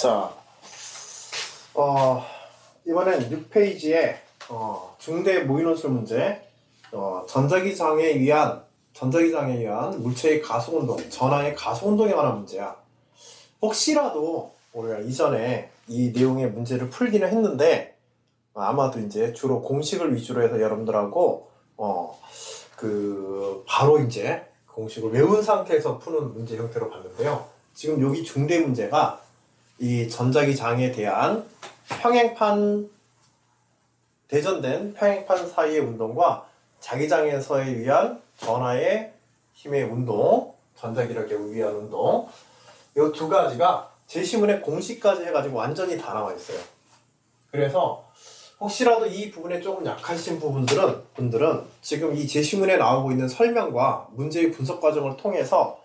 자, 이번엔 6페이지에 중대 모의논술 문제, 전자기장에 의한 물체의 가속운동, 전하의 가속운동에 관한 문제야. 혹시라도 우리가 이전에 이 내용의 문제를 풀기는 했는데 아마도 이제 주로 공식을 위주로 해서 여러분들하고 바로 이제 공식을 외운 상태에서 푸는 문제 형태로 봤는데요. 지금 여기 중대 문제가 이 전자기장에 대한 대전된 평행판 사이의 운동과 자기장에서에 의한 전하의 힘의 운동, 전자기력에 의한 운동, 이 두 가지가 제시문의 공식까지 해가지고 완전히 다 나와 있어요. 그래서 혹시라도 이 부분에 조금 약하신 분들은 지금 이 제시문에 나오고 있는 설명과 문제의 분석 과정을 통해서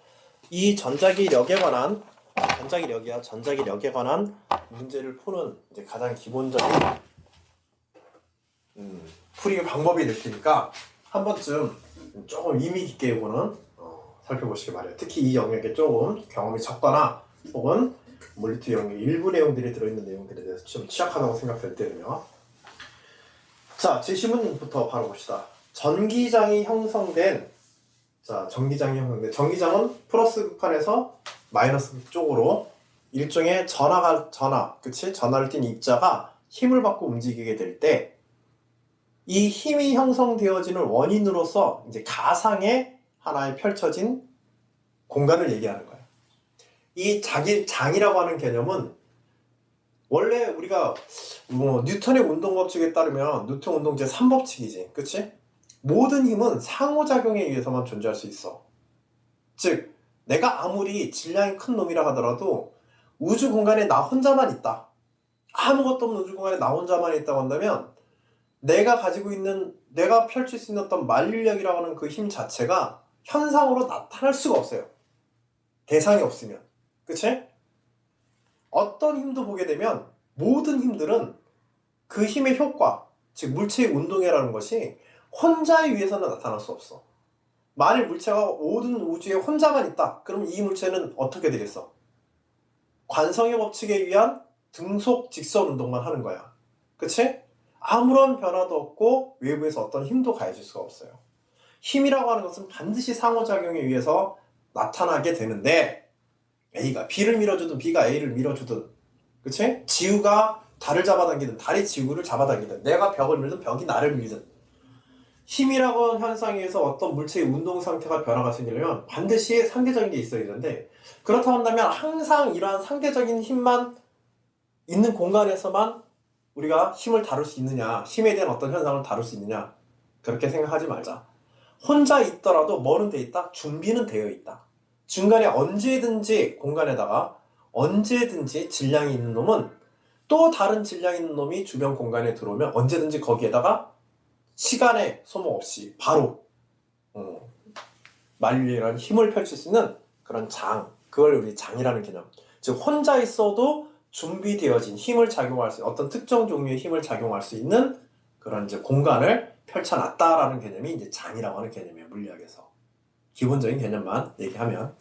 이 전자기력에 관한 문제를 푸는 이제 가장 기본적인 풀이 방법이 될 테니까 한 번쯤 조금 의미 깊게 이거는 살펴보시기 바래요. 특히 이 영역에 조금 경험이 적거나 혹은 물리투 영역 일부 내용들이 들어있는 내용들에 대해서 좀 취약하다고 생각될 때는요. 자, 제시문부터 바로 봅시다. 전기장이 형성된 전기장은 플러스 극한에서 마이너스 쪽으로 일종의 전하를 띤 입자가 힘을 받고 움직이게 될 때 이 힘이 형성되어지는 원인으로서 이제 가상의 하나의 펼쳐진 공간을 얘기하는 거예요. 이 장이라고 하는 개념은 원래 우리가 뉴턴의 운동법칙에 따르면 뉴턴 운동 제3법칙이지, 그치? 모든 힘은 상호작용에 의해서만 존재할 수 있어. 즉, 내가 아무리 질량이 큰 놈이라 하더라도 우주 공간에 나 혼자만 있다. 아무것도 없는 우주 공간에 나 혼자만 있다고 한다면 내가 펼칠 수 있는 어떤 만류력이라고 하는 그 힘 자체가 현상으로 나타날 수가 없어요. 대상이 없으면. 그치? 어떤 힘도 보게 되면 모든 힘들은 그 힘의 효과, 즉 물체의 운동이라는 것이 혼자에 의해서는 나타날 수 없어. 만일 물체가 모든 우주에 혼자만 있다. 그럼 이 물체는 어떻게 되겠어? 관성의 법칙에 의한 등속 직선 운동만 하는 거야. 그치? 아무런 변화도 없고 외부에서 어떤 힘도 가해질 수가 없어요. 힘이라고 하는 것은 반드시 상호작용에 의해서 나타나게 되는데 A가 B를 밀어주든 B가 A를 밀어주든, 그치? 지구가 달을 잡아당기든 달이 지구를 잡아당기든 내가 벽을 밀든 벽이 나를 밀든 힘이라고 하는 현상에 의해서 어떤 물체의 운동 상태가 변화가 생기려면 반드시 상대적인 게 있어야 되는데, 그렇다고 한다면 항상 이러한 상대적인 힘만 있는 공간에서만 우리가 힘을 다룰 수 있느냐, 힘에 대한 어떤 현상을 다룰 수 있느냐, 그렇게 생각하지 말자. 혼자 있더라도 뭐는 돼 있다? 준비는 되어 있다. 중간에 언제든지 공간에다가 언제든지 질량이 있는 놈은 또 다른 질량이 있는 놈이 주변 공간에 들어오면 언제든지 거기에다가 시간의 소모 없이 바로 만류라는 힘을 펼칠 수 있는 그런 그걸 우리 장이라는 개념. 즉 혼자 있어도 준비되어진 힘을 작용할 수 있는 어떤 특정 종류의 힘을 작용할 수 있는 그런 이제 공간을 펼쳐놨다라는 개념이 이제 장이라고 하는 개념이에요. 물리학에서 기본적인 개념만 얘기하면.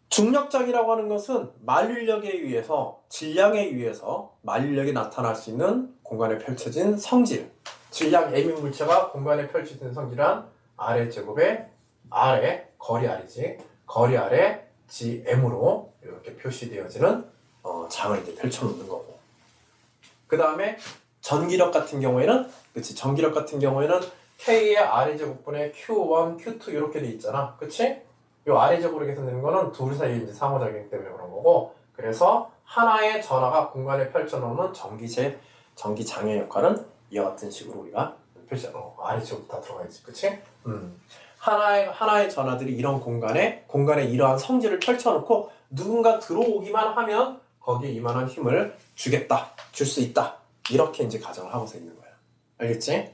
중력장이라고 하는 것은 만류력에 의해서, 질량에 의해서 만류력이 나타날 수 있는 공간에 펼쳐진 성질. 질량 M인 물체가 공간에 펼쳐진 성질한 R의 제곱에 거리 R이지. 거리 R에 GM으로 이렇게 표시되어지는 장을 이제 펼쳐놓는 거고. 그 다음에 전기력 같은 경우에는 K의 R의 제곱분의 Q1, Q2 이렇게 돼 있잖아. 그치? 이 R의 제곱으로 계산되는 거는 둘 사이에 이제 상호작용 때문에 그런 거고, 그래서 하나의 전하가 공간에 펼쳐놓는 전기장의 역할은 이와 같은 식으로 우리가 R의 제곱 다 들어가 있지. 그치? 하나의 전하들이 이런 공간에 이러한 성질을 펼쳐놓고 누군가 들어오기만 하면 거기에 이만한 힘을 줄 수 있다. 이렇게 이제 가정을 하고서 있는 거야. 알겠지?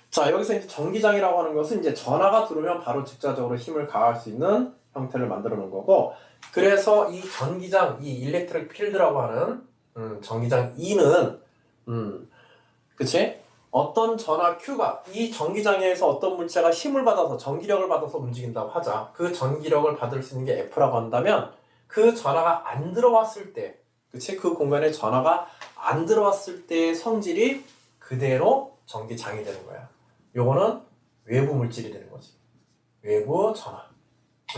자, 여기서 이제 전기장이라고 하는 것은 이제 전하가 들어오면 바로 직접적으로 힘을 가할 수 있는 형태를 만들어 놓은 거고, 그래서 이 전기장, 이 일렉트릭 필드라고 하는 전기장 E는 그치? 어떤 전하 Q가 이 전기장애에서 어떤 물체가 힘을 받아서 전기력을 받아서 움직인다고 하자. 그 전기력을 받을 수 있는 게 F라고 한다면 그 전하가 안 들어왔을 때, 그치? 그 공간에 전하가 안 들어왔을 때의 성질이 그대로 전기장이 되는 거야. 요거는 외부 물질이 되는 거지. 외부 전하.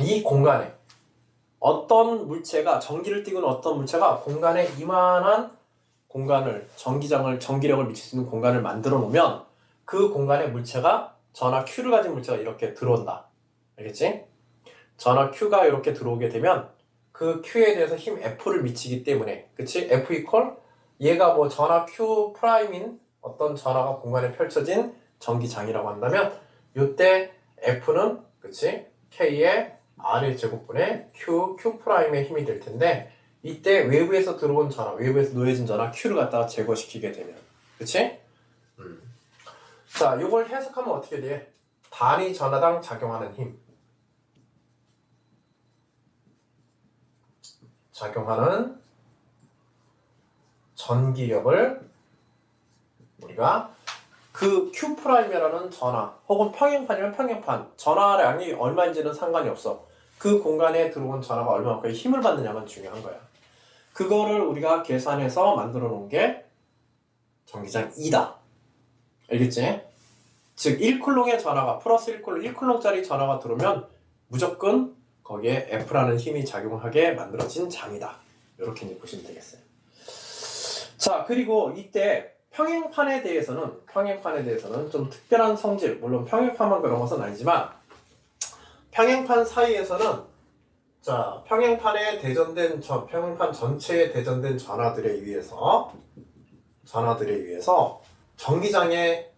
이 공간에 어떤 물체가 전기를 띠고는 어떤 물체가 공간에 이만한 공간을 전기력을 미칠 수 있는 공간을 만들어 놓으면 그 공간에 물체가 전하 Q를 가진 물체가 이렇게 들어온다. 알겠지? 전하 Q가 이렇게 들어오게 되면 그 Q에 대해서 힘 F를 미치기 때문에, 그치? F 이퀄 얘가 뭐 전하 Q 프라임인 어떤 전하가 공간에 펼쳐진 전기장이라고 한다면 이때 F는, 그치? K의 R의 제곱분의 Q 프라임의 힘이 될 텐데 이때 외부에서 들어온 전하, 외부에서 놓여진 전하 Q를 갖다가 제거시키게 되면, 그치? 자, 이걸 해석하면 어떻게 돼? 단위 전하당 작용하는 힘. 작용하는 전기력을 우리가 그 Q'이라는 전하 혹은 평행판이면 평행판, 전하량이 얼마인지는 상관이 없어. 그 공간에 들어온 전하가 얼마만큼 힘을 받느냐만 중요한 거야. 그거를 우리가 계산해서 만들어 놓은 게 전기장 2다. 알겠지? 즉 1쿨롱의 전하가 플러스 1쿨롱짜리 전하가 들어오면 무조건 거기에 F라는 힘이 작용하게 만들어진 장이다. 이렇게 이제 보시면 되겠어요. 자, 그리고 이때 평행판에 대해서는 좀 특별한 성질, 물론 평행판만 그런 것은 아니지만 평행판 사이에서는, 자, 평행판 전체에 대전된 전하들에 의해서 전기장의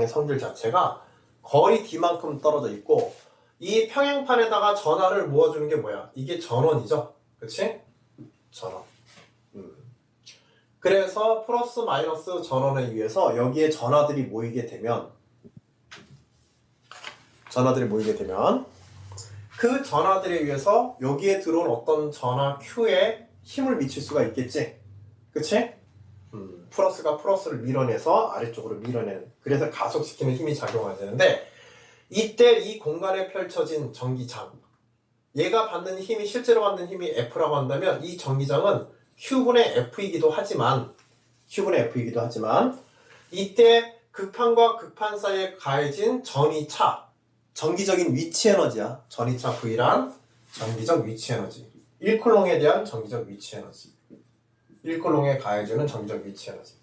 성질 자체가 거리 D만큼 떨어져 있고, 이 평행판에다가 전하를 모아주는 게 뭐야? 이게 전원이죠, 그치? 전원. 그래서 플러스 마이너스 전원에 의해서 여기에 전하들이 모이게 되면 그 전하들에 의해서 여기에 들어온 어떤 전하 Q에 힘을 미칠 수가 있겠지, 그치? 플러스가 플러스를 밀어내서 아래쪽으로 밀어내는, 그래서 가속시키는 힘이 작용하야 되는데, 이때 이 공간에 펼쳐진 전기장, 얘가 받는 힘이, 실제로 받는 힘이 F라고 한다면 이 전기장은 Q분의 F이기도 하지만 이때 극판과 극판 사이에 가해진 전위차, 전기적인 위치 에너지야. 전위차 V란 전기적 위치 에너지, 1쿨롱에 대한 전기적 위치 에너지, 1쿨롱에 가해주는 전기적 위치 에너지.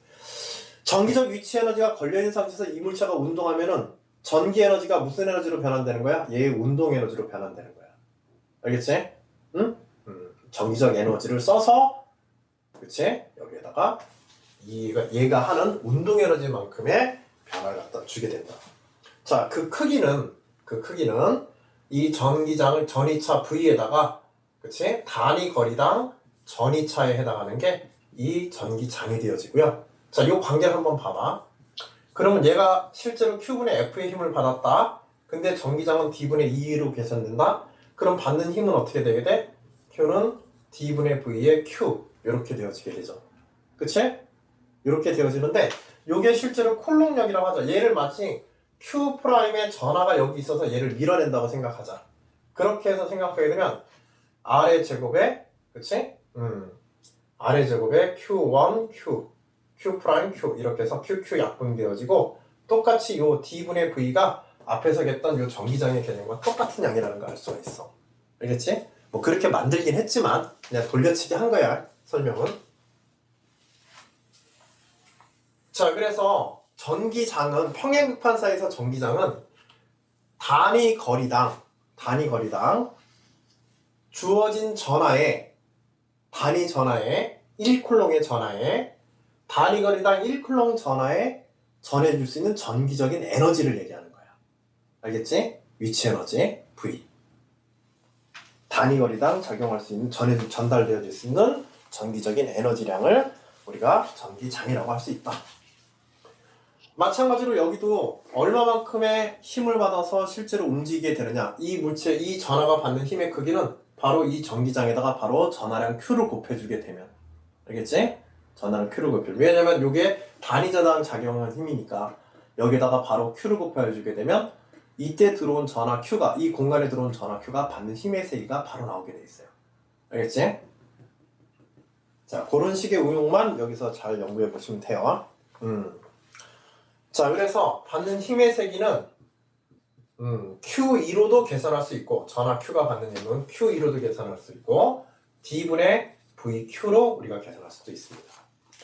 전기적 위치 에너지가 걸려있는 상태에서 이 물체가 운동하면은 전기 에너지가 무슨 에너지로 변환되는 거야? 얘의 운동 에너지로 변환되는 거야. 알겠지? 응? 전기적 에너지를 써서, 그치? 여기에다가 얘가 하는 운동 에너지만큼의 변화를 갖다 주게 된다. 자, 그 크기는 이 전기장을 전위차 V에다가, 그치? 단위 거리당 전위차에 해당하는 게 이 전기장이 되어지고요. 자, 이 관계를 한번 봐봐. 그러면 얘가 실제로 Q분의 F의 힘을 받았다. 근데 전기장은 D분의 2로 계산된다. 그럼 받는 힘은 어떻게 되게 돼? Q는 D분의 V의 Q, 이렇게 되어지게 되죠. 그치? 이렇게 되어지는데, 이게 실제로 쿨롱력이라고 하죠. 얘를 마치 Q'의 전하가 여기 있어서 얘를 밀어낸다고 생각하자. 그렇게 해서 생각하게 되면 R의 제곱에, 그치? R의 제곱에 Q1, Q 프라임 Q, 이렇게 해서 QQ 약분되어지고, 똑같이 요 D분의 V가 앞에서 했던 요 전기장의 개념과 똑같은 양이라는 걸 알 수가 있어. 알겠지? 뭐 그렇게 만들긴 했지만 그냥 돌려치기 한 거야, 설명은. 자, 그래서 전기장은, 평행극판 사이에서 전기장은 단위 거리당 주어진 전하에, 단위 전하에 1쿨롱의 전하에 단위 거리당 1쿨롱 전하에 전해줄 수 있는 전기적인 에너지를 얘기하는 거야. 알겠지? 위치 에너지 V. 단위 거리당 작용할 수 있는, 전달되어질 수 있는 전기적인 에너지량을 우리가 전기장이라고 할 수 있다. 마찬가지로 여기도 얼마만큼의 힘을 받아서 실제로 움직이게 되느냐, 이 전하가 받는 힘의 크기는 바로 이 전기장에다가 바로 전하량 Q를 곱해주게 되면, 알겠지? 전하는 Q를 곱해주면. 왜냐면 이게 단위 전하랑 작용하는 힘이니까 여기다가 바로 Q를 곱해주게 되면 이때 들어온 전하 Q가, 이 공간에 들어온 전하 Q가 받는 힘의 세기가 바로 나오게 돼 있어요. 알겠지? 자, 그런 식의 응용만 여기서 잘 연구해 보시면 돼요. 자, 그래서 받는 힘의 세기는 Q2로도 계산할 수 있고, 전하 Q가 받는 힘은 Q2로도 계산할 수 있고, D분의 VQ로 우리가 계산할 수도 있습니다.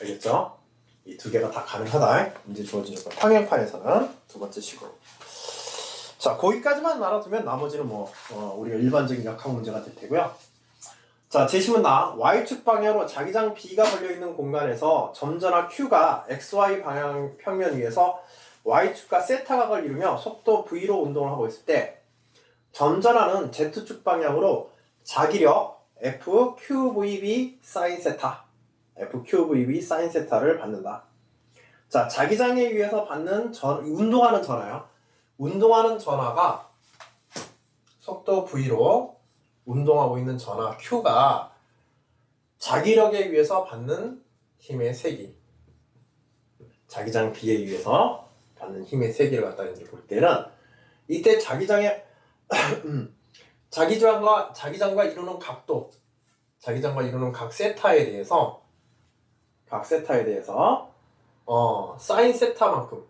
알겠죠? 이 두 개가 다 가능하다. 문제 주어진 조건 평행판에서는 두 번째 식으로. 자, 거기까지만 알아두면 나머지는 우리가 일반적인 역학 문제가 될 테고요. 자, 제시문 나 Y축 방향으로 자기장 B가 걸려있는 공간에서 점전하 Q가 XY 방향 평면 위에서 Y축과 세타각을 이루며 속도 V로 운동을 하고 있을 때 점전하는 Z축 방향으로 자기력 FQVB sin 세타 FQVB sin 세타를 받는다. 자, 자기장에 의해서 받는 운동하는 전하요. 운동하는 전하가 속도 V로 운동하고 있는 전하 Q가 자기력에 의해서 받는 힘의 세기, 자기장 B에 의해서 받는 힘의 세기를 갖다 이제 볼 때는 이때 자기장의 자기장과 이루는 각도, 자기장과 이루는 각 세타에 대해서 사인 세타만큼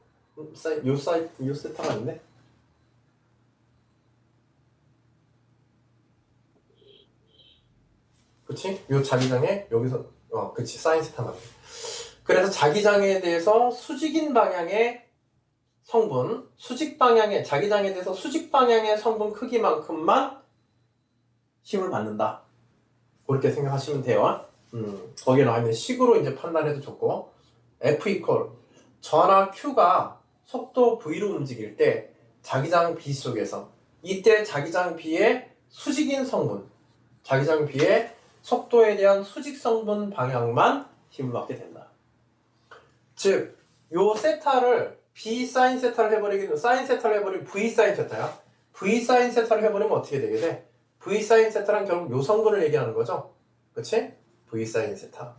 요 세타가 있네. 그치? 요 자기장에 여기서 그치, 사인 세타만큼. 그래서 자기장에 대해서 수직인 방향의 성분, 자기장에 대해서 수직 방향의 성분 크기만큼만 힘을 받는다. 그렇게 생각하시면 돼요. 거기에 나와 있는 식으로 이제 판단해도 좋고, F 이퀄 전하 Q가 속도 V로 움직일 때 자기장 B 속에서 이때 자기장 B의 수직인 성분, 자기장 B의 속도에 대한 수직 성분 방향만 힘을 받게 된다. 즉, 요 세타를 B 사인 세타를 해버리면 사인 세타를 해버리면 V 사인 세타야. V 사인 세타를 해버리면 어떻게 되게 돼? V 사인 세타란 결국 요 성분을 얘기하는 거죠. 그치? V 사인 세타.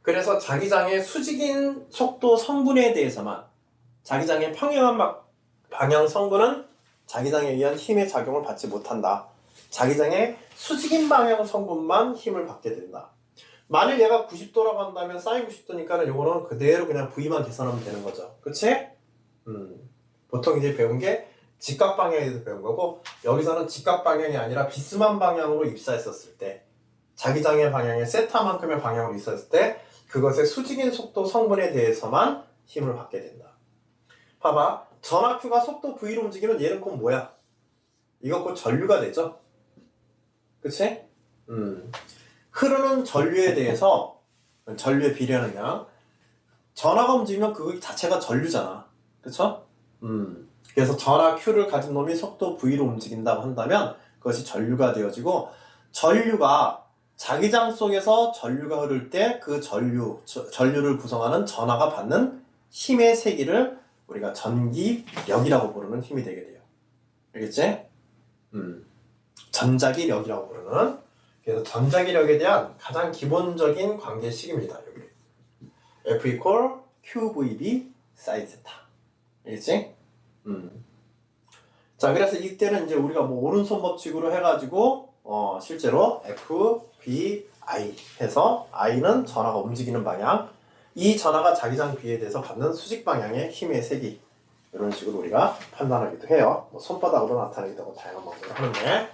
그래서 자기장의 수직인 속도 성분에 대해서만, 자기장의 평행한 방향 성분은 자기장에 의한 힘의 작용을 받지 못한다. 자기장의 수직인 방향 성분만 힘을 받게 된다. 만일 얘가 90도라고 한다면 사인 90도니까는 요거는 그대로 그냥 V만 계산하면 되는 거죠. 그치? 보통 이제 배운 게 직각 방향에 대해서 배운 거고, 여기서는 직각 방향이 아니라 비스만 방향으로 입사했었을 때, 자기장의 방향에 세타만큼의 방향으로 있었을 때 그것의 수직인 속도 성분에 대해서만 힘을 받게 된다. 봐봐, 전하 Q가 속도 V로 움직이면 얘는 곧 뭐야? 이거 곧 전류가 되죠? 그치? 흐르는 전류에 대해서, 전류의 비례하는 양, 전하가 움직이면 그 자체가 전류잖아. 그쵸? 그래서 전하 Q를 가진 놈이 속도 V로 움직인다고 한다면 그것이 전류가 되어지고, 전류가 자기장 속에서 전류가 흐를 때 그 전류를 구성하는 전하가 받는 힘의 세기를 우리가 전기력이라고 부르는 힘이 되게 돼요. 알겠지? 전자기력이라고 부르는. 그래서 전자기력에 대한 가장 기본적인 관계식입니다. 여기 F 이퀄 QVB 사인 세타. 알겠지? 자, 그래서 이때는 이제 우리가 오른손 법칙으로 해가지고 실제로 F, B, I 해서 I는 전하가 움직이는 방향, 이 전하가 자기장 B에 대해서 받는 수직 방향의 힘의 세기, 이런 식으로 우리가 판단하기도 해요. 손바닥으로 나타내기도 하고 다양한 방법을 하는데,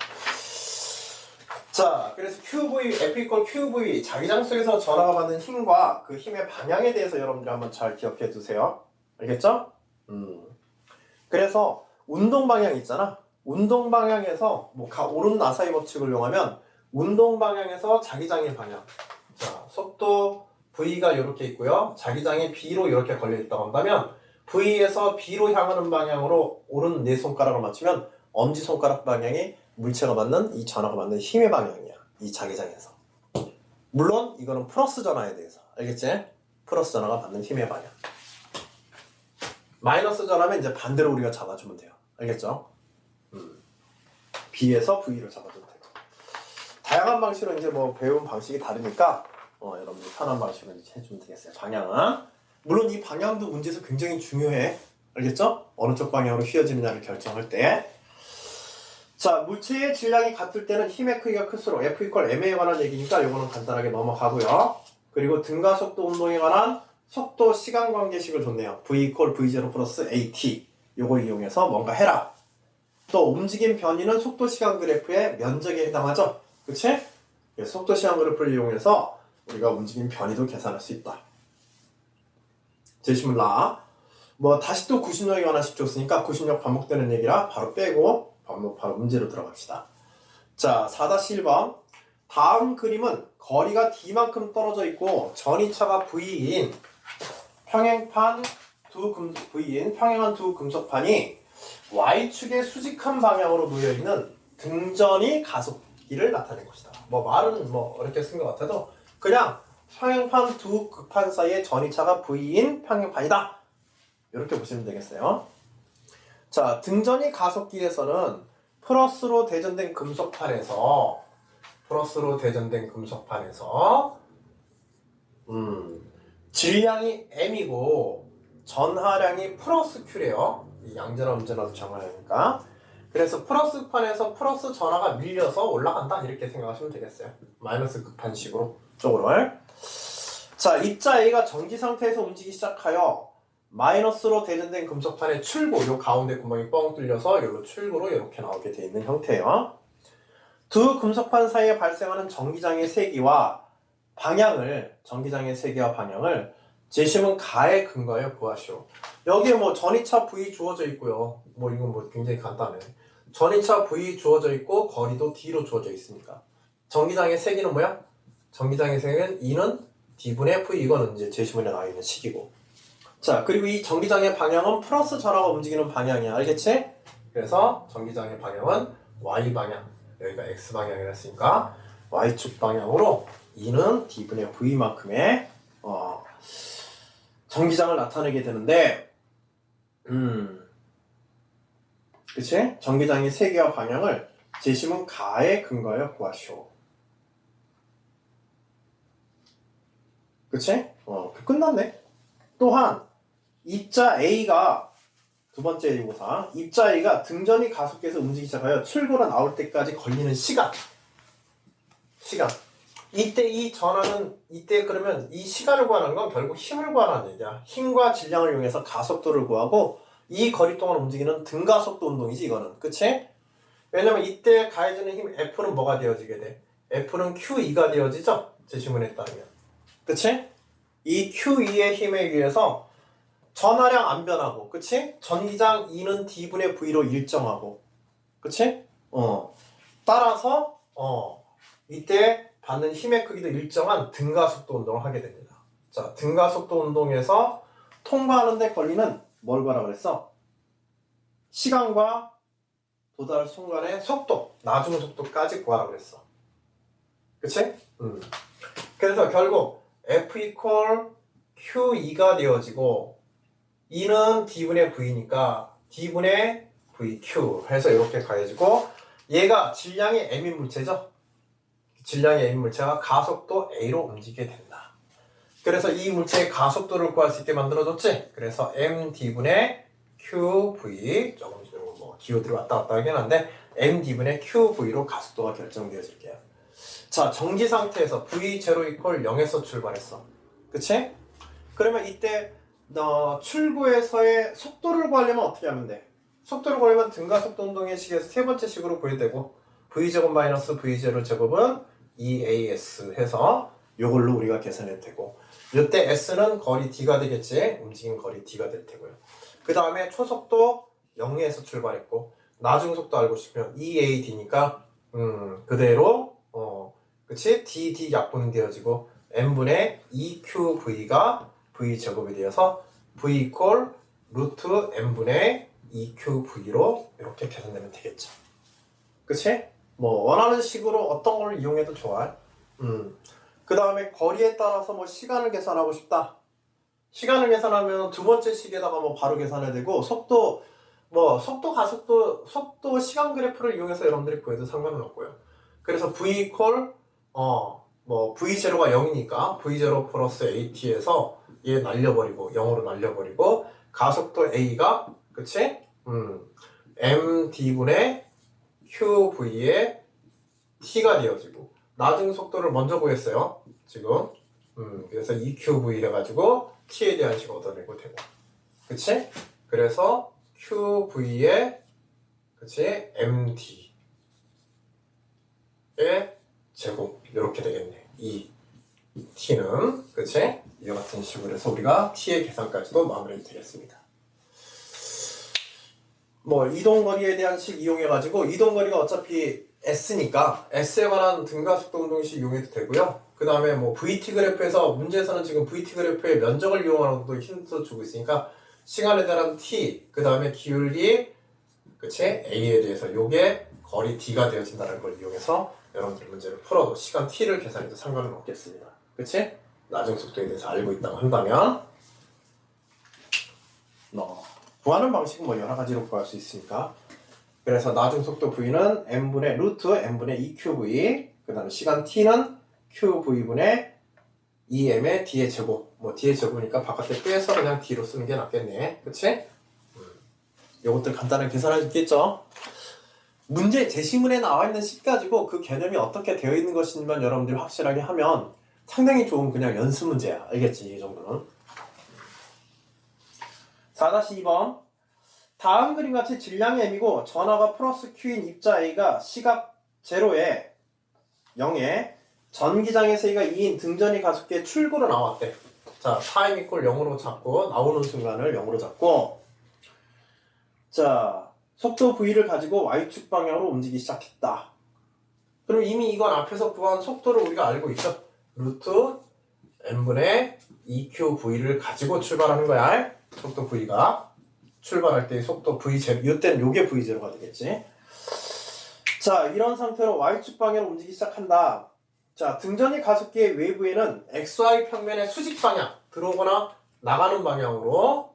자, 그래서 F 이퀄 QV, 자기장 속에서 전하가 받는 힘과 그 힘의 방향에 대해서 여러분들 한번 잘 기억해 두세요. 알겠죠? 그래서 운동 방향 있잖아. 운동 방향에서 오른 나사의 법칙을 이용하면 운동 방향에서 자기장의 방향, 자, 속도 V가 이렇게 있고요. 자기장이 B로 이렇게 걸려 있다고 한다면 V에서 B로 향하는 방향으로 오른 네 손가락을 맞추면 엄지손가락 방향이 물체가 받는 이 전하가 받는 힘의 방향이야. 이 자기장에서. 물론 이거는 플러스 전하에 대해서. 알겠지? 플러스 전하가 받는 힘의 방향. 마이너스 전하면 이제 반대로 우리가 잡아주면 돼요. 알겠죠? B에서 V를 잡아주면 되고. 다양한 방식으로 이제 배운 방식이 다르니까 여러분들 편한 방식으로 해주면 되겠어요. 방향은. 물론 이 방향도 문제에서 굉장히 중요해. 알겠죠? 어느 쪽 방향으로 휘어지느냐를 결정할 때. 자, 물체의 질량이 같을 때는 힘의 크기가 클수록 F 이퀄 M에 관한 얘기니까 이거는 간단하게 넘어가고요. 그리고 등가속도 운동에 관한 속도 시간 관계식을 줬네요. V 이퀄 V0 플러스 AT. 요거 이용해서 뭔가 해라. 또 움직임 변이는 속도 시간 그래프의 면적에 해당하죠. 그치? 속도 시간 그래프를 이용해서 우리가 움직임 변이도 계산할 수 있다. 제시문 라. 다시 또 구심력에 관한 식 줬으니까 구심력 반복되는 얘기라 바로 빼고 바로 문제로 들어갑시다. 자, 4-1번. 다음 그림은 거리가 D만큼 떨어져 있고 전이차가 V인 평행한 두 금속판이 Y축의 수직한 방향으로 놓여있는 등전이 가속기를 나타낸 것이다. 말은 어렵게 쓴 것 같아도 그냥 평행판 두 극판 사이의 전이차가 V인 평행판이다. 이렇게 보시면 되겠어요. 자, 등전이 가속기에서는 플러스로 대전된 금속판에서 질량이 M이고 전하량이 플러스 Q래요. 이 양전화 음전화도 정하니까. 그래서 플러스 판에서 플러스 전하가 밀려서 올라간다 이렇게 생각하시면 되겠어요. 마이너스 극판식으로 쪽으로. 자, 입자 A가 정지 상태에서 움직이기 시작하여 마이너스로 대전된 금속판의 출구, 요 가운데 구멍이 뻥 뚫려서 여기로 출구로 이렇게 나오게 되어 있는 형태예요. 두 금속판 사이에 발생하는 전기장의 세기와 방향을 제시문 가에 근거하여 구하시오. 여기에 전이차 V 주어져 있고요. 이건 굉장히 간단해. 전이차 V 주어져 있고 거리도 D로 주어져 있으니까. 전기장의 세기는 뭐야? 전기장의 세기는 E는 D분의 V, 이거는 이제 제시문에 나와 있는 식이고. 자, 그리고 이 전기장의 방향은 플러스 전하가 움직이는 방향이야. 알겠지? 그래서 전기장의 방향은 Y방향. 여기가 X방향이라 했으니까 Y축 방향으로 E는 D분의 V만큼의 전기장을 나타내게 되는데 그치? 전기장의 세기와 방향을 제시문 가에 근거하여 구하시오. 그치? 끝났네. 또한 입자 A가 두 번째 요구사항, 입자 A가 등전이 가속기에서 움직이기 시작하여 출구로 나올 때까지 걸리는 시간. 이때 그러면 이 시간을 구하는 건 결국 힘을 구하는 얘기야. 힘과 질량을 이용해서 가속도를 구하고 이 거리 동안 움직이는 등가속도 운동이지 이거는. 그치? 왜냐면 이때 가해지는 힘 F는 뭐가 되어지게 돼? F는 Q2가 되어지죠? 제시문에 따르면. 그치? 이 Q2의 힘에 의해서 전하량 안 변하고, 그치? 전기장 E는 D분의 V로 일정하고, 그치? 따라서 이때 받는 힘의 크기도 일정한 등가속도 운동을 하게 됩니다. 자, 등가속도 운동에서 통과하는데 걸리는 뭘 구하라 그랬어? 시간과 도달 순간의 속도, 나중 속도까지 구하라 그랬어. 그치? 그래서 결국 F 이퀄 Q2가 되어지고 E는 D분의 V니까 D분의 VQ 해서 이렇게 가해지고, 얘가 질량이 M인 물체죠? 질량이 M인 물체가 가속도 A로 움직이게 된다. 그래서 이 물체의 가속도를 구할 수 있게 만들어줬지? 그래서 MD분의 QV, 조금 기호들이 왔다 갔다 하긴 한데 MD분의 QV로 가속도가 결정되어질게요. 자, 정지 상태에서 V0 이퀄 0에서 출발했어. 그치? 그러면 이때 출구에서의 속도를 구하려면 어떻게 하면 돼? 속도를 구하려면 등가속도 운동의 식에서 세 번째 식으로 구해야 되고, V제곱 마이너스 V0 제곱은 EAS 해서 이걸로 우리가 계산해도 되고, 이때 S는 거리 D가 되겠지? 움직임 거리 D가 될 테고요. 그 다음에 초속도 0에서 출발했고, 나중속도 알고 싶으면 EAD니까 그대로 그치? DD 약분이 되어지고 N분의 EQV가 V제곱이 되어서 V 이퀄 루트 N분의 EQV로 이렇게 계산되면 되겠죠. 그치? 원하는 식으로 어떤 걸 이용해도 좋아요. 그 다음에 거리에 따라서 시간을 계산하고 싶다. 시간을 계산하면 두 번째 식에다가 바로 계산해야 되고, 속도 가속도, 속도 시간 그래프를 이용해서 여러분들이 구해도 상관은 없고요. 그래서 V 이퀄 뭐 v0가 0이니까 v0 플러스 at에서 얘 날려버리고 0으로 날려버리고 가속도 a가 그치? md분의 qv의 t가 되어지고 나중 속도를 먼저 구했어요 지금. 그래서 eqv 해가지고 t에 대한 식을 얻어내고 되고 그치? 그래서 qv의 그치? md의 제곱 이렇게 되겠네. 이 t는 그치? 이와 같은 식으로 해서 우리가 t의 계산까지도 마무리 되겠습니다. 뭐 이동거리에 대한 식 이용해가지고 이동거리가 어차피 s니까 s에 관한 등가속도 운동식 이용해도 되고요. 그 다음에 뭐 vt 그래프에서 문제에서는 지금 vt 그래프의 면적을 이용하는 것도 힌트 주고 있으니까 시간에 대한 t 그 다음에 기울기 그치? a에 대해서 요게 거리 d가 되어진다는 걸 이용해서 여러분들 문제를 풀어도 시간 t를 계산해도 상관은 없겠습니다. 그치? 나중 속도에 대해서 알고 있다고 한다면 구하는 방식은 뭐 여러 가지로 구할 수 있으니까 그래서 나중 속도 v는 m분의 루트 m분의 eqv 그 다음에 시간 t는 qv분의 2m의 d의 제곱 뭐 d의 제곱이니까 바깥에 빼서 그냥 d로 쓰는 게 낫겠네. 그치? 요것들 간단하게 계산할 수 있겠죠? 문제 제시문에 나와 있는 식 가지고 그 개념이 어떻게 되어 있는 것인지만 여러분들이 확실하게 하면 상당히 좋은 그냥 연습 문제야. 알겠지? 이 정도는. 4-2번 다음 그림같이 질량이 m이고 전하가 플러스 q인 입자 a가 시각 0에 0에 전기장의 세기가 2인 등전이 가속기의 출구로 나왔대. 자, 타임 이퀄 0으로 잡고 나오는 순간을 0으로 잡고 자, 속도 v를 가지고 y축 방향으로 움직이기 시작했다. 그럼 이미 이건 앞에서 구한 속도를 우리가 알고 있죠. 루트 m분의 eqv를 가지고 출발하는 거야. 속도 v가 출발할 때 속도 v0 이때는 요게 v0가 되겠지. 자, 이런 상태로 y축 방향으로 움직이기 시작한다. 자, 등전이 가속기의 외부에는 xy 평면의 수직 방향 들어오거나 나가는 방향으로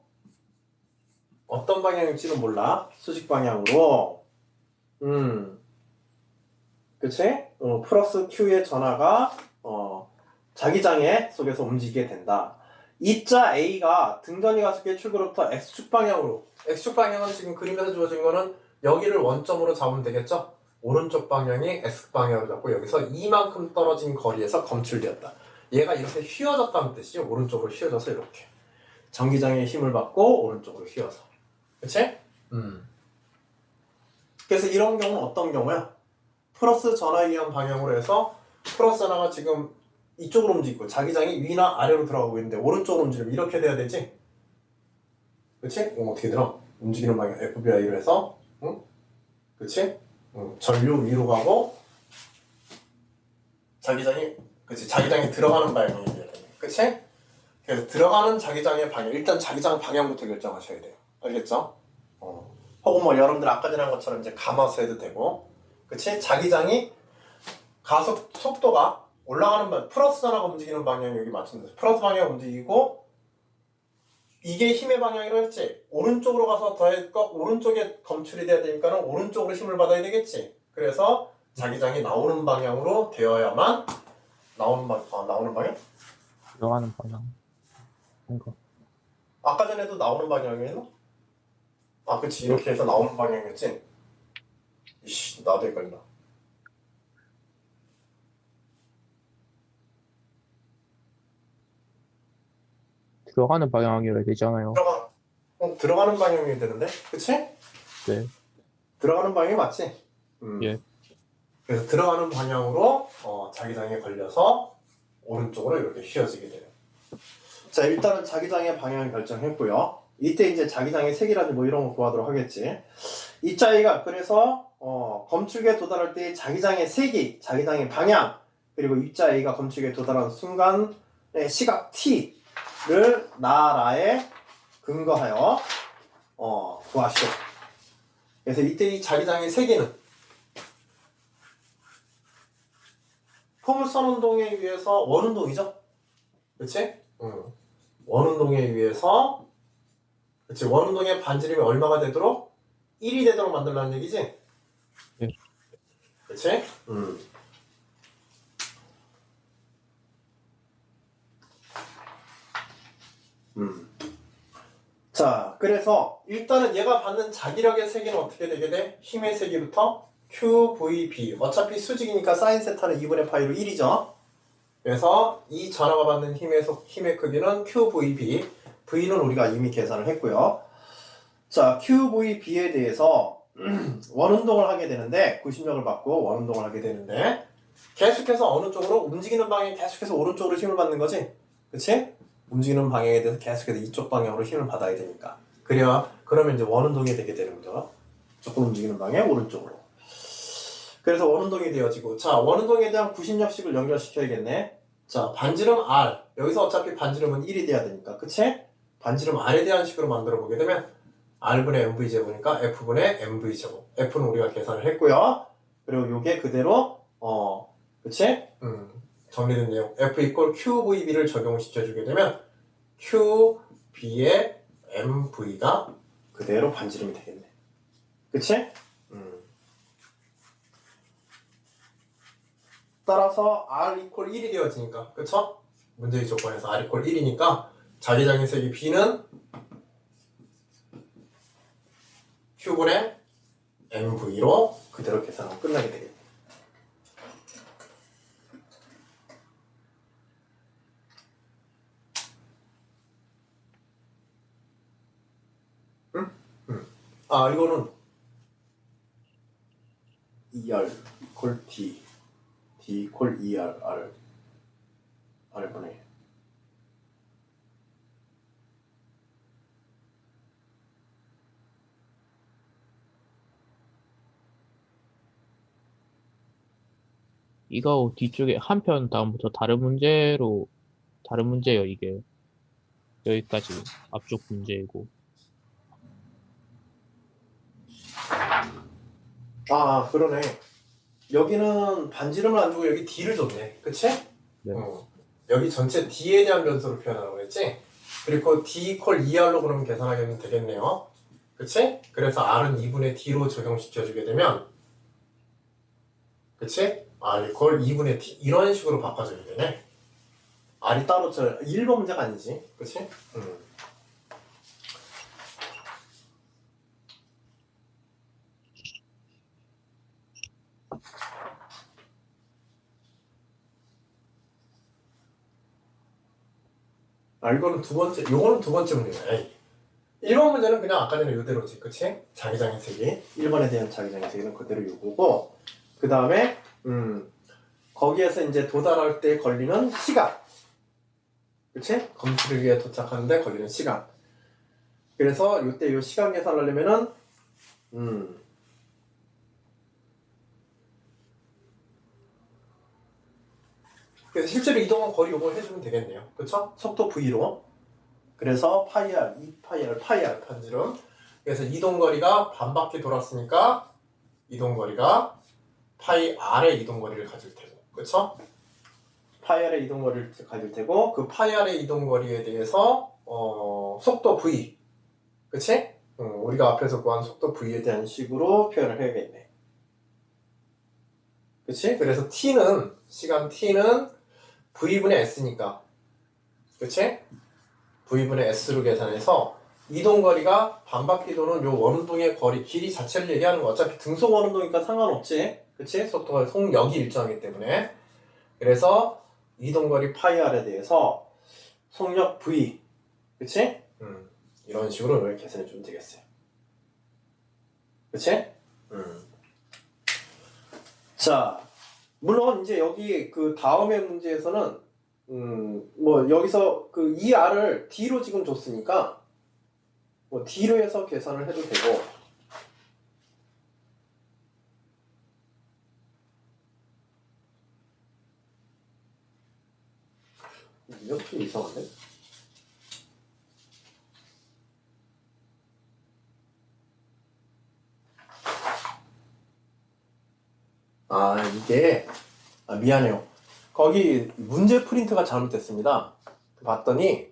어떤 방향일지는 몰라. 수직 방향으로 그치? 플러스 q의 전하가 자기장애 속에서 움직이게 된다. 이자 a가 등전이 가속기의 출구로부터 x축 방향으로 x축 방향은 지금 그림에서 주어진 거는 여기를 원점으로 잡으면 되겠죠? 오른쪽 방향이 x방향으로 잡고 여기서 이만큼 떨어진 거리에서 검출되었다. 얘가 이렇게 휘어졌다는 뜻이지. 오른쪽으로 휘어져서 이렇게 전기장의 힘을 받고 오른쪽으로 휘어서 그치? 그래서 이런 경우는 어떤 경우야? 플러스 전하에 의한 방향으로 해서 플러스 전하가 지금 이쪽으로 움직이고 자기장이 위나 아래로 들어가고 있는데 오른쪽으로 움직이면 이렇게 돼야 되지? 그치? 어떻게 들어? 움직이는 방향 FBI로 해서 응? 그치? 전류 위로 가고 자기장이 그치? 자기장이 들어가는 방향이 돼야 돼. 그치? 그래서 들어가는 자기장의 방향 일단 자기장 방향부터 결정하셔야 돼요. 알겠죠? 혹은 뭐 여러분들 아까 전에 한 것처럼 이제 감아서 해도 되고 그치? 자기장이 가속 속도가 올라가는 방향 플러스 전하가 움직이는 방향이 여기 맞춘다. 플러스 방향 움직이고 이게 힘의 방향이라고 했지. 오른쪽으로 가서 오른쪽에 검출이 돼야 되니까는 오른쪽으로 힘을 받아야 되겠지. 그래서 자기장이 나오는 방향으로 되어야만 나오는 방향? 들어가는 방향. 이거. 아까 전에도 나오는 방향이었나? 아, 그치. 이렇게 해서 나오는 방향이었지. 이씨, 나도 헷갈린다. 들어가는 방향이어야 되잖아요. 들어가는 방향이 되는데? 그치? 네. 들어가는 방향이 맞지? 예. 그래서 들어가는 방향으로 자기장에 걸려서 오른쪽으로 이렇게 휘어지게 돼요. 자, 일단은 자기장의 방향을 결정했고요. 이때 이제 자기장의 색이라든지 뭐 이런 거 구하도록 하겠지. 이 자기가 그래서 검출기에 도달할 때 자기장의 색이, 자기장의 방향, 그리고 입자 A가 검출기에 도달하는 순간의 시각 T를 나라에 근거하여 구하시오. 그래서 이때 이 자기장의 세기는 포물선 운동에 의해서 원운동이죠? 그치? 원운동에 의해서 그치? 원운동의 반지름이 얼마가 되도록? 1이 되도록 만들라는 얘기지? 예. 그치? 자, 그래서 일단은 얘가 받는 자기력의 세기는 어떻게 되게 돼? 힘의 세기부터 QVB. 어차피 수직이니까 사인 세타는 2분의 파이로 1이죠. 그래서 이 전하가 받는 힘의 크기는 QVB. V는 우리가 이미 계산을 했고요. 자, QVB에 대해서 원운동을 하게 되는데, 구심력을 받고 원운동을 하게 되는데, 계속해서 어느 쪽으로 움직이는 방향에 계속해서 오른쪽으로 힘을 받는 거지? 그치? 움직이는 방향에 대해서 계속해서 이쪽 방향으로 힘을 받아야 되니까. 그러면 이제 원운동이 되게 되는 거죠. 조금 움직이는 방향 오른쪽으로. 그래서 원운동이 되어지고, 자, 원운동에 대한 구심력식을 연결시켜야겠네. 자, 반지름 R. 여기서 어차피 반지름은 1이 돼야 되니까. 그치? 반지름 R에 대한 식으로 만들어 보게 되면 R분의 MV제곱이니까 F분의 MV제곱. F는 우리가 계산을 했고요. 그리고 요게 그대로 그치? 정리된 내용. F 이퀄 QVB를 적용시켜주게 되면 QB의 MV가 그대로 반지름이 되겠네. 그치? 따라서 R 이퀄 1이 되어지니까, 그쵸? 문제의 조건에서 R 이퀄 1이니까 자기장의 세기 B는 Q분의 MV로 그대로 계산하고 끝나게 되겠네. 아, 이거는 ER 이퀄 D 이퀄 ER R분의 이거 뒤쪽에 한 편 다음부터 다른 문제예요, 이게. 여기까지 앞쪽 문제이고. 아, 그러네. 여기는 반지름을 안 주고 여기 D를 줬네. 그치? 네. 여기 전체 D에 대한 변수로 표현하라고 했지? 그리고 D 이퀄 2R로 그러면 계산하게 되겠네요. 그치? 그래서 R은 2분의 D로 적용시켜주게 되면, 그치? R 이퀄 2분의 D. 이런 식으로 바꿔줘야 되네. R이 따로 1번 문제가 아니지. 그치? 이거는 요거는 두 번째 문제네. 1번 문제는 그냥 아까 전에 이대로지, 그치? 자기장의 세기. 1번에 대한 자기장의 세기는 그대로 요거고, 그 다음에, 거기에서 이제 도달할 때 걸리는 시간. 그치? 검수르기에 도착하는데 걸리는 시간. 그래서 요때 요 시간 계산을 하려면은, 그래서 실제로 이동한 거리 요걸 해주면 되겠네요. 그쵸? 속도 V로. 그래서 파이R, 2파이R, 파이R 반지름. 그래서 이동거리가 반바퀴 돌았으니까 이동거리가 파이 R의 이동거리를 가질 테고, 그쵸? 파이 R의 이동거리를 가질 테고, 그 파이 R의 이동거리에 대해서 속도 V, 그치? 우리가 앞에서 구한 속도 V에 대한 식으로 표현을 해야겠네. 그치? 그래서 시간 T는 V분의 S니까, 그치? V분의 S로 계산해서 이동거리가 반바퀴 도는 요 원운동의 길이 자체를 얘기하는 거. 어차피 등속 원운동이니까 상관없지. 그치? 속도가 속력이 일정하기 때문에. 그래서 이동거리 파이 R에 대해서 속력 V. 그치? 이런 식으로 계산해 주면 되겠어요. 그치? 자, 물론 이제 여기 그 다음의 문제에서는 뭐 여기서 그 ER을 D로 지금 줬으니까 뭐 D로 해서 계산을 해도 되고, 이거 좀 이상한데? 이게 미안해요. 거기 문제 프린트가 잘못됐습니다. 봤더니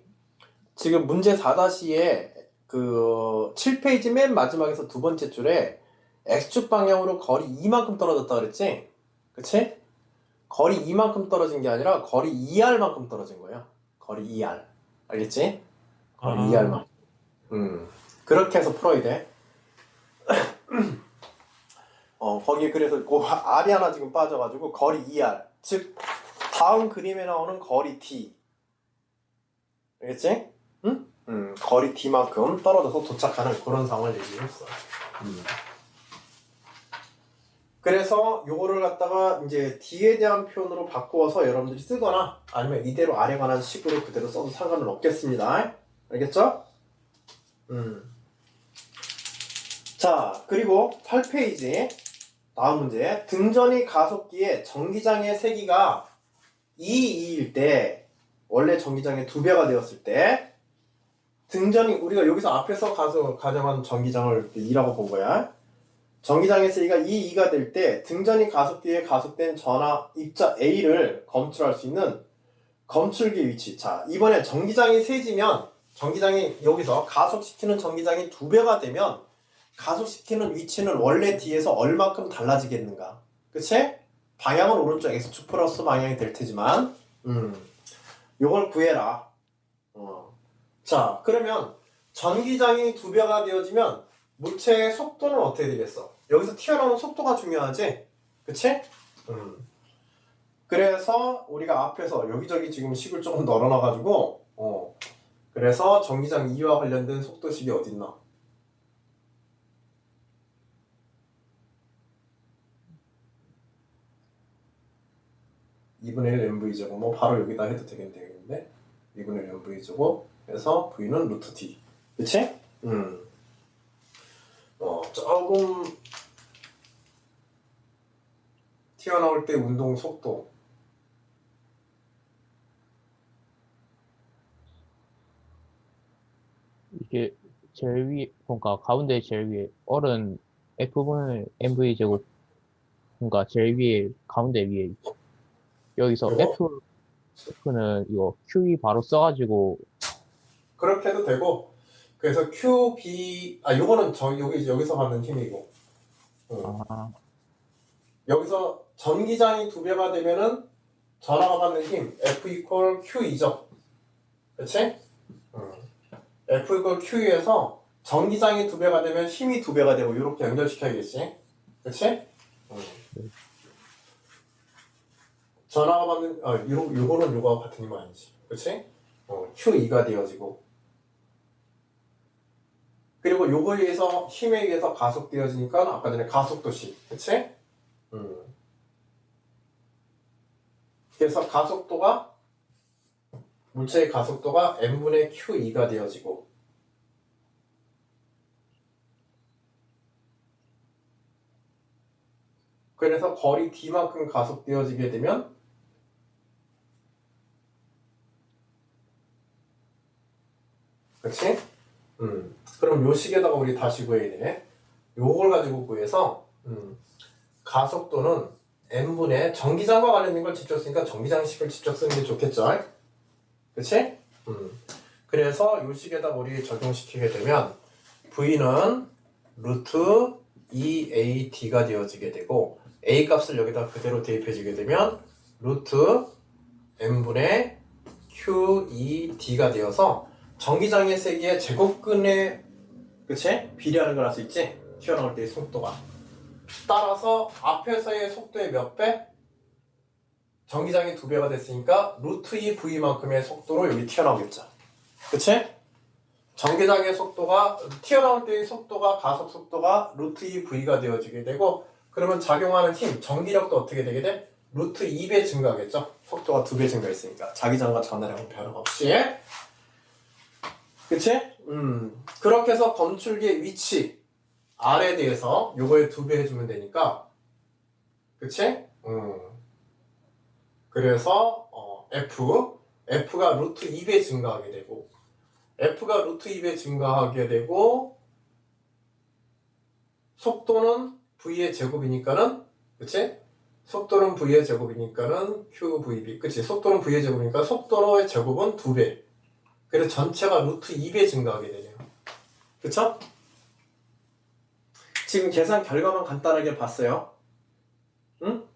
지금 문제 4-2에 그 7페이지 맨 마지막에서 두 번째 줄에 X축 방향으로 거리 2만큼 떨어졌다 그랬지? 그치? 거리 2만큼 떨어진 게 아니라 거리 2R만큼 떨어진 거예요. 거리 2R. 알겠지? 2R만. 그렇게 해서 풀어야 돼. 거기에 그래서 그 R이 하나 지금 빠져가지고 거리 2R. 즉 다음 그림에 나오는 거리 D. 알겠지? 응? 거리 D만큼 떨어져서 도착하는 그런 상황을 얘기했어. 그래서 요거를 갖다가 이제 D에 대한 표현으로 바꾸어서 여러분들이 쓰거나 아니면 이대로 R에 관한 식으로 그대로 써도 상관은 없겠습니다. 알겠죠? 자, 그리고 8페이지 다음 문제. 등전이 가속기에 전기장의 세기가 2일 때 원래 전기장의 2배가 되었을 때 등전이 우리가 여기서 앞에서 가정한 전기장을 2라고 본 거야. 전기장의 세기가 2가 될 때 등전이 가속기에 가속된 전하 입자 A를 검출할 수 있는 검출기 위치. 자, 이번에 전기장이 세지면 전기장이 여기서 가속시키는 전기장이 2배가 되면 가속시키는 위치는 원래 D에서 얼마큼 달라지겠는가? 그치? 방향은 오른쪽 X축 플러스 방향이 될 테지만 요걸 구해라. 자, 그러면 전기장이 2배가 되어지면 물체의 속도는 어떻게 되겠어? 여기서 튀어나오는 속도가 중요하지? 그치? 그래서 우리가 앞에서 여기저기 지금 식을 조금 널어놔가지고 그래서 전기장 2와 관련된 속도식이 어딨나? 2분의 1 mv제곱 뭐 바로 여기다 해도 되겠는데 2분의 1 mv제곱 해서 v는 루트 d. 그치? 조금 튀어나올 때 운동 속도 이게 제일 위에, 그러니까 가운데 제일 위에 R은 F분의 MV 제곱, 그러니까 제일 위에 가운데 위에 있죠. 여기서 요거? F는 이거 QE 바로 써가지고 그렇게 해도 되고 그래서 QB 요거는 여기서 받는 힘이고 여기서 전기장이 2배가 되면은 전하가 받는 힘 F 이퀄 Q2죠. 그치? F 이퀄 Q2에서 전기장이 2배가 되면 힘이 2배가 되고 이렇게 연결시켜야겠지. 그치? 전하가 받는 요거는 요거와 같은 힘은 아니지. 그치? Q2가 되어지고 그리고 요거에 의해서 힘에 의해서 가속되어지니까 아까 전에 가속도식. 그치? 그래서 가속도가 물체의 가속도가 m분의 q2가 되어지고 그래서 거리 d만큼 가속되어지게 되면 그치? 그럼 요 식에다가 우리 다시 구해야 돼. 요걸 가지고 구해서 가속도는 m분의 전기장과 관련된 걸 직접 쓰니까 전기장식을 직접 쓰는 게 좋겠죠? 그치? 그래서 요 식에다가 우리 적용시키게 되면 V는 루트 2AD가 되어지게 되고 A 값을 여기다 그대로 대입해주게 되면 루트 M분의 Q2D가 되어서 전기장의 세기의 제곱근에 그치? 비례하는 걸 알 수 있지? 튀어나올 때의 속도가 따라서 앞에서의 속도의 몇 배? 전기장이 2배가 됐으니까 루트 2V만큼의 속도로 여기 튀어나오겠죠. 그치? 전기장의 속도가 튀어나올 때의 속도가 가속 속도가 루트 2V가 되어지게 되고 그러면 작용하는 힘, 전기력도 어떻게 되게 돼? 루트 2배 증가하겠죠? 속도가 2배 증가했으니까 자기장과 전하량은 변함없이 그치? 그렇게 해서 검출기의 위치 R에 대해서 요거에 2배 해주면 되니까 그치? 그래서 F가 루트 2배 증가하게 되고 F가 루트 2배 증가하게 되고 속도는 V의 제곱이니까는 그치? 속도는 V의 제곱이니까는 QVB 그치? 속도는 V의 제곱이니까 속도의 제곱은 2배 그래서 전체가 루트 2배 증가하게 되네요. 그쵸? 지금 계산 결과만 간단하게 봤어요. 응?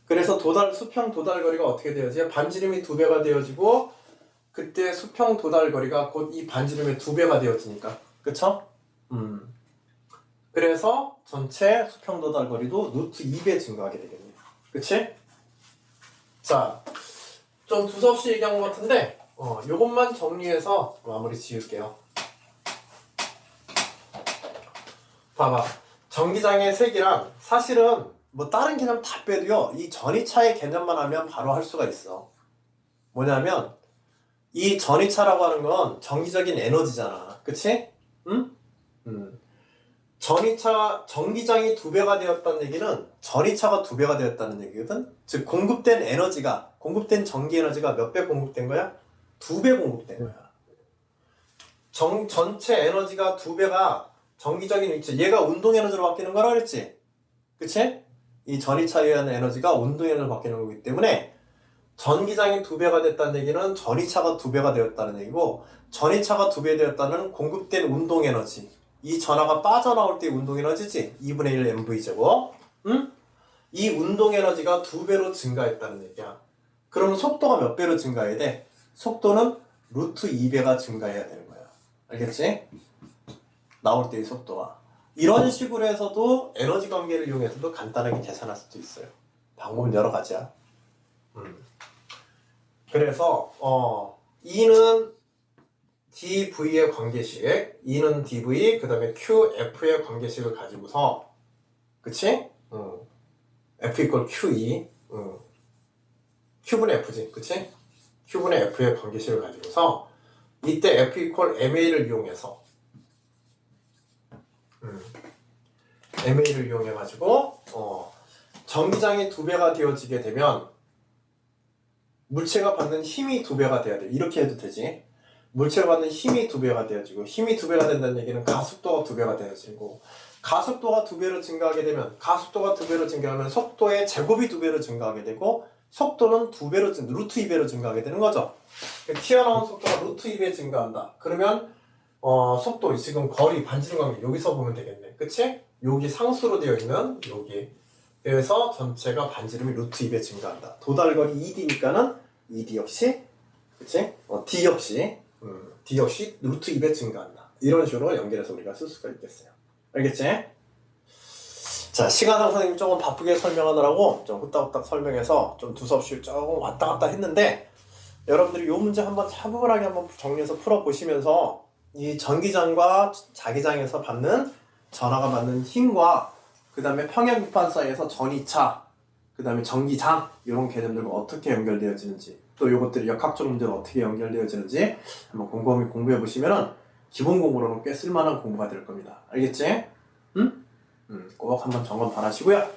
그래서 수평 도달 거리가 어떻게 되어지요? 반지름이 2배가 되어지고 그때 수평 도달 거리가 곧 이 반지름의 2배가 되어지니까. 그쵸? 그래서 전체 수평 도달 거리도 루트 2배 증가하게 되겠네요. 그치? 자, 좀 두서없이 얘기한 것 같은데 요것만 정리해서 마무리 지을게요. 봐봐. 전기장의 색이랑 사실은 뭐 다른 개념 다 빼도요. 이 전이차의 개념만 하면 바로 할 수가 있어. 뭐냐면 이 전이차라고 하는 건 전기적인 에너지잖아. 그치? 응? 전기장이 2배가 되었다는 얘기는 전이차가 2배가 되었다는 얘기거든? 즉, 공급된 전기 에너지가 몇 배 공급된 거야? 2배 공급된 거야. 전체 에너지가 2배가 전기적인 위치, 얘가 운동 에너지로 바뀌는 거라 그랬지? 그치? 이 전이차에 의한 에너지가 운동 에너지로 바뀌는 거기 때문에 전기장이 2배가 됐다는 얘기는 전이차가 2배가 되었다는 얘기고, 전이차가 2배 되었다는 공급된 운동 에너지, 이 전하가 빠져나올 때의 운동 에너지지. 2분의 1 mv제곱. 응? 이 운동 에너지가 2배로 증가했다는 얘기야. 그럼 속도가 몇 배로 증가해야 돼? 속도는 루트 2배가 증가해야 되는 거야. 알겠지? 나올 때의 속도가. 이런 식으로 해서도 에너지 관계를 이용해서도 간단하게 계산할 수도 있어요. 방법은 여러 가지야. 그래서 E는 dV의 관계식, E는 dV, 그 다음에 QF의 관계식을 가지고서, 그치? F 이퀄 QE, Q분의 F지, 그치? Q분의 F의 관계식을 가지고서 이때 F 이퀄 MA를 이용해서 MA를 이용해가지고 전기장이 2배가 되어지게 되면 물체가 받는 힘이 2배가 돼야 돼. 이렇게 해도 되지. 물체가 받는 힘이 2배가 되어지고, 힘이 2배가 된다는 얘기는 가속도가 2배가 되어지고, 가속도가 2배로 증가하게 되면, 가속도가 2배로 증가하면 속도의 제곱이 2배로 증가하게 되고, 속도는 루트 2배로 증가하게 되는 거죠. 튀어나온 속도가 루트 2배 증가한다. 그러면 속도, 지금 거리, 반지름 관계 여기서 보면 되겠네. 그치? 여기 상수로 되어 있는 여기. 그래서 전체가 반지름이 루트 2배 증가한다. 도달거리 ED니까는 ED 역시, 그치? D 역시 루트 2배 증가한다. 이런 식으로 연결해서 우리가 쓸 수가 있겠어요. 알겠지? 자, 시간상 선생님 조금 바쁘게 설명하느라고 좀 후딱후딱 설명해서 좀 두서없이 조금 왔다 갔다 했는데, 여러분들이 이 문제 한번 차분하게 한번 정리해서 풀어보시면서 이 전기장과 자기장에서 받는 전하가 받는 힘과 그 다음에 평형기판 사이에서 전이차, 그 다음에 전기장, 이런 개념들과 어떻게 연결되어지는지, 또 이것들이 역학적 문제로 어떻게 연결되어지는지 한번 곰곰이 공부해 보시면은 기본 공부로는 꽤 쓸만한 공부가 될 겁니다. 알겠지? 응? 꼭 한번 점검 바라시고요.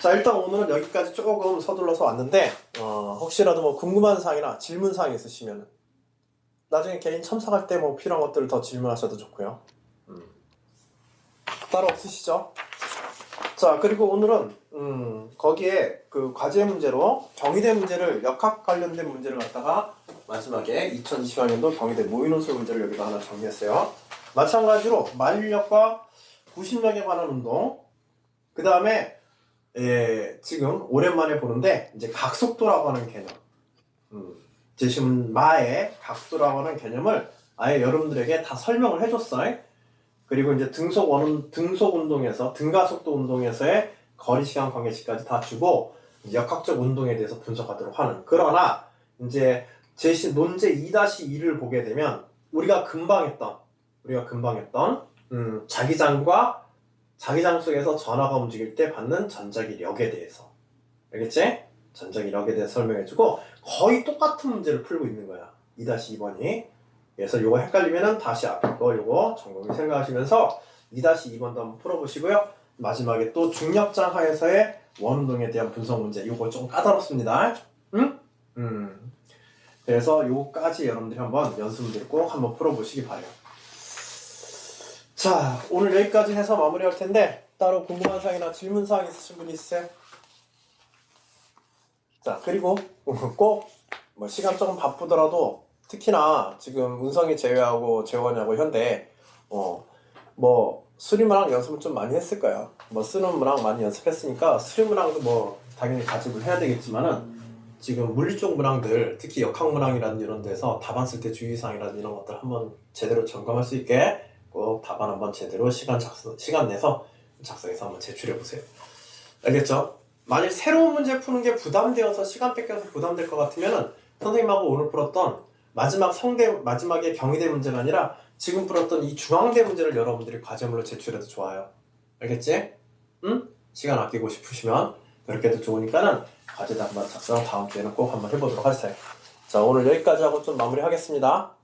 자, 일단 오늘은 여기까지 조금 서둘러서 왔는데 혹시라도 뭐 궁금한 사항이나 질문 사항 있으시면 나중에 개인 첨삭할 때 뭐 필요한 것들을 더 질문하셔도 좋고요. 따로 없으시죠? 자, 그리고 오늘은 거기에 그 과제 문제로 경희대 문제를, 역학 관련된 문제를 갖다가 마지막에 2020학년도 경희대 모의논술 문제를 여기다 하나 정리했어요. 마찬가지로 만유력과 구심력에 관한 운동, 그 다음에 지금 오랜만에 보는데 이제 각속도라고 하는 개념, 제시문마의 각도라고 하는 개념을 아예 여러분들에게 다 설명을 해줬어요. 그리고 이제 등속 운동에서, 등가속도 운동에서의 거리 시간 관계식까지 다 주고 역학적 운동에 대해서 분석하도록 하는. 그러나 이제 제시 논제 2-2를 보게 되면 우리가 금방 했던 자기장 속에서 전하가 움직일 때 받는 전자기력에 대해서, 알겠지? 전자기력에 대해서 설명해주고 거의 똑같은 문제를 풀고 있는 거야. 2-2번이. 그래서 요거 헷갈리면은 다시 앞에 거 요거 전공이 생각하시면서 2-2번도 한번 풀어보시고요. 마지막에 또 중력장 하에서의 원운동에 대한 분석 문제, 요거 좀 까다롭습니다. 응? 그래서 요거까지 여러분들이 한번 연습 문제를 꼭 한번 풀어보시기 바래요. 자, 오늘 여기까지 해서 마무리할 텐데 따로 궁금한 사항이나 질문 사항 있으신 분 있으세요? 자, 그리고 꼭 뭐 시간 조금 바쁘더라도 특히나 지금 은성이 제외하고 재원이하고 현대 뭐 수리문항 연습을 좀 많이 했을 거야. 뭐 쓰는 문항 많이 연습했으니까 수리문항도 뭐 당연히 가지고 해야 되겠지만은 지금 물리 쪽 문항들, 특히 역학 문항이라든 이런 데서 답안 쓸 때 주의사항이라든 이런 것들 한번 제대로 점검할 수 있게 꼭 답안 한번 제대로 시간 내서 작성해서 한번 제출해 보세요. 알겠죠? 만일 새로운 문제 푸는 게 부담되어서 시간 뺏겨서 부담될 것 같으면은 선생님하고 오늘 풀었던 마지막에 경희대 문제가 아니라 지금 풀었던 이 중앙대 문제를 여러분들이 과제물로 제출해도 좋아요. 알겠지? 응? 시간 아끼고 싶으시면 그렇게 해도 좋으니까는 과제도 한번 작성 다음 주에는 꼭 한번 해보도록 하세요. 자, 오늘 여기까지 하고 좀 마무리 하겠습니다.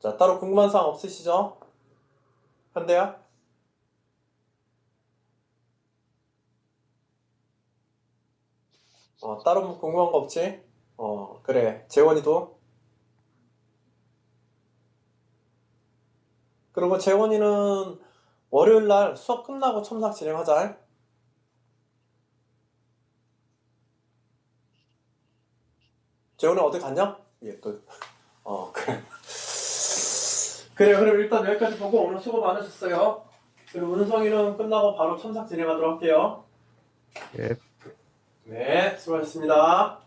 자, 따로 궁금한 사항 없으시죠? 현대야? 따로 뭐 궁금한 거 없지? 그래. 재원이도? 그리고 재원이는 월요일 날 수업 끝나고 첨삭 진행하자. 재원이 어디 갔냐? 예, 또. 그래. 그래, 그럼 일단 여기까지 보고 오늘 수고 많으셨어요. 그리고 은성이는 끝나고 바로 첨삭 진행하도록 할게요. 예. 네, 수고하셨습니다.